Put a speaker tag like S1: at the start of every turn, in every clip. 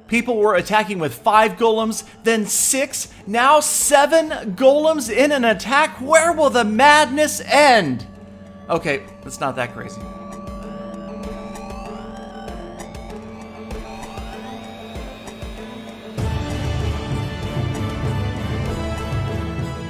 S1: People were attacking with 5 golems, then 6, now 7 golems in an attack. Where will the madness end? Okay, it's not that crazy.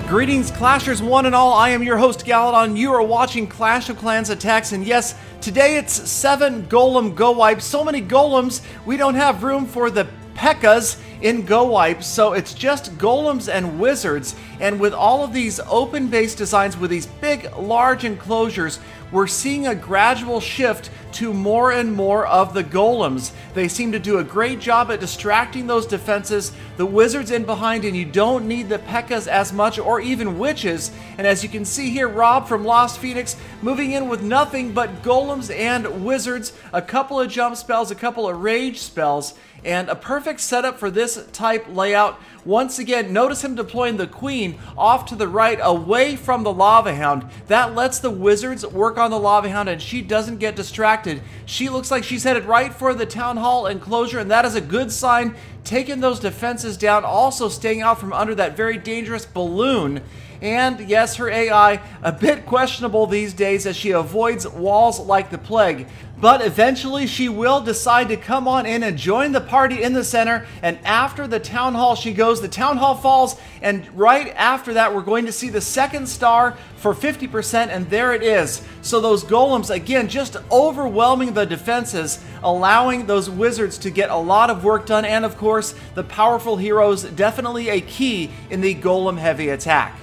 S1: Greetings, Clashers one and all. I am your host, Galadon. You are watching Clash of Clans Attacks, and yes, today it's 7 golem go wipes. So many golems, we don't have room for the P.E.K.K.A.s in go wipes, so it's just golems and wizards. And with all of these open-based designs with these big, large enclosures, we're seeing a gradual shift to more and more of the golems. They seem to do a great job at distracting those defenses, the wizards in behind, and you don't need the P.E.K.K.A.s as much, or even witches. And as you can see here, Rob from Lost Phoenix moving in with nothing but golems and wizards, a couple of jump spells, a couple of rage spells, and a perfect setup for this type layout. Once again, notice him deploying the queen off to the right, away from the lava hound. That lets the wizards work on the lava hound, and she doesn't get distracted. She looks like she's headed right for the town hall enclosure, and that is a good sign. Taking those defenses down, also staying out from under that very dangerous balloon. And yes, her AI, a bit questionable these days as she avoids walls like the plague. But eventually she will decide to come on in and join the party in the center. And after the town hall she goes, the town hall falls, and right after that we're going to see the second star for 50%, and there it is. So those golems, again, just overwhelming the defenses, allowing those wizards to get a lot of work done. And of course, the powerful heroes, definitely a key in the golem heavy attack.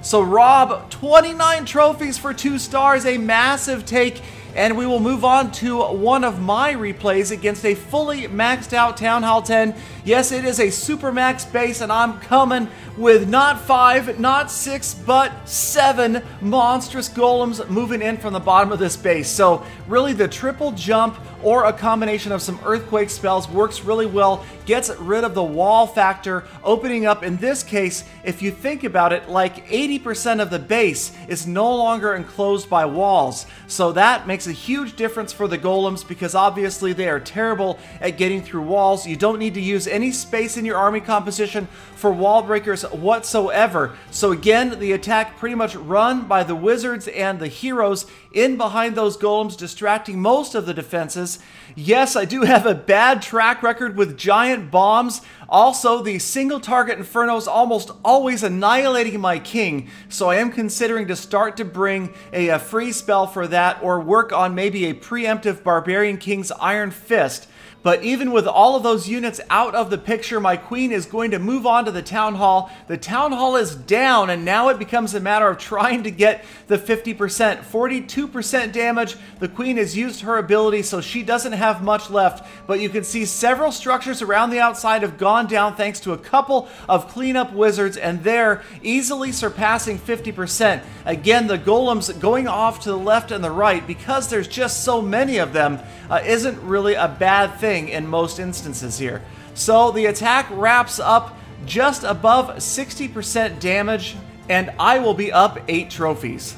S1: So Rob, 29 trophies for 2 stars, a massive take, and we will move on to one of my replays against a fully maxed out Town Hall 10. Yes, it is a super max base, and I'm coming with not 5, not 6, but 7 monstrous golems moving in from the bottom of this base. So really the triple jump or a combination of some earthquake spells works really well, gets rid of the wall factor, opening up, in this case, if you think about it, like 80% of the base is no longer enclosed by walls. So that makes a huge difference for the golems, because obviously they are terrible at getting through walls. You don't need to use any space in your army composition for wall breakers whatsoever. So again, the attack pretty much run by the wizards and the heroes in behind those golems, distracting most of the defenses. Yes, I do have a bad track record with giant bombs. Also, the single target infernos almost always annihilating my king, so I am considering to start to bring a free spell for that, or work on maybe a preemptive barbarian king's iron fist. But even with all of those units out of the picture, my queen is going to move on to the town hall. The town hall is down, and now it becomes a matter of trying to get the 50%. 42% damage. The queen has used her ability, so she doesn't have much left. But you can see several structures around the outside have gone down thanks to a couple of cleanup wizards, and they're easily surpassing 50%. Again, the golems going off to the left and the right, because there's just so many of them, isn't really a bad thing in most instances here. So the attack wraps up just above 60% damage, and I will be up 8 trophies.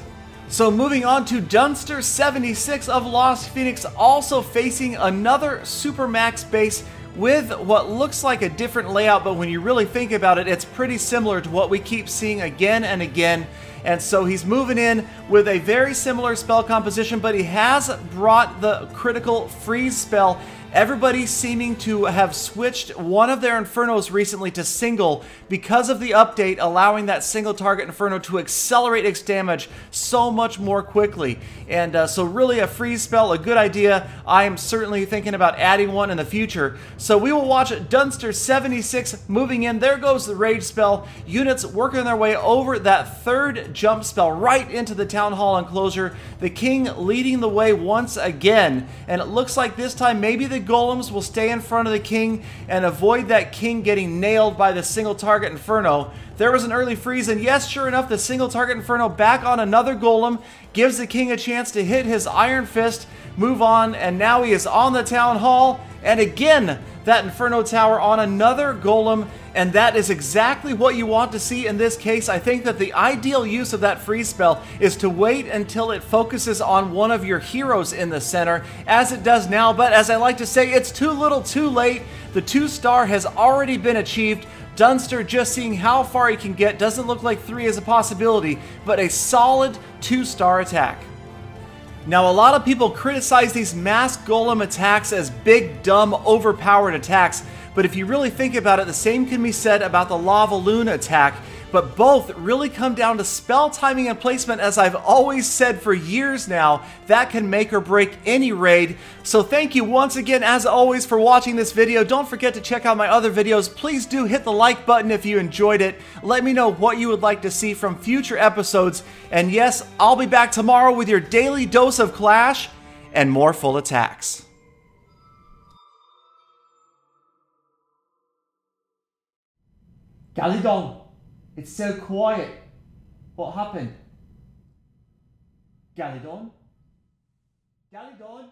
S1: So moving on to Dunster 76 of Lost Phoenix, also facing another super max base with what looks like a different layout, but when you really think about it, it's pretty similar to what we keep seeing again and again. And so he's moving in with a very similar spell composition, but he has brought the critical freeze spell. Everybody seeming to have switched one of their Infernos recently to single because of the update, allowing that single target Inferno to accelerate its damage so much more quickly. And so really a freeze spell, a good idea. I am certainly thinking about adding one in the future. So we will watch Dunster 76 moving in. There goes the rage spell. Units working their way over that third jump spell right into the town hall enclosure. The king leading the way once again. And it looks like this time maybe the golems will stay in front of the king and avoid that king getting nailed by the single target Inferno. There was an early freeze, and yes, sure enough, the single target Inferno back on another golem gives the king a chance to hit his iron fist, move on, and now he is on the town hall. And again, that Inferno Tower on another Golem, and that is exactly what you want to see in this case. I think that the ideal use of that freeze spell is to wait until it focuses on one of your heroes in the center, as it does now, but as I like to say, it's too little too late. The 2-star has already been achieved. Dunster, just seeing how far he can get, doesn't look like 3 is a possibility, but a solid 2-star attack. Now, a lot of people criticize these mass golem attacks as big, dumb, overpowered attacks, but if you really think about it, the same can be said about the Lava Loon attack, but both really come down to spell timing and placement, as I've always said for years now. That can make or break any raid. So thank you once again, as always, for watching this video. Don't forget to check out my other videos. Please do hit the like button if you enjoyed it. Let me know what you would like to see from future episodes. And yes, I'll be back tomorrow with your daily dose of Clash and more full attacks. Galadon! It's so quiet. What happened? Galadon? Galadon?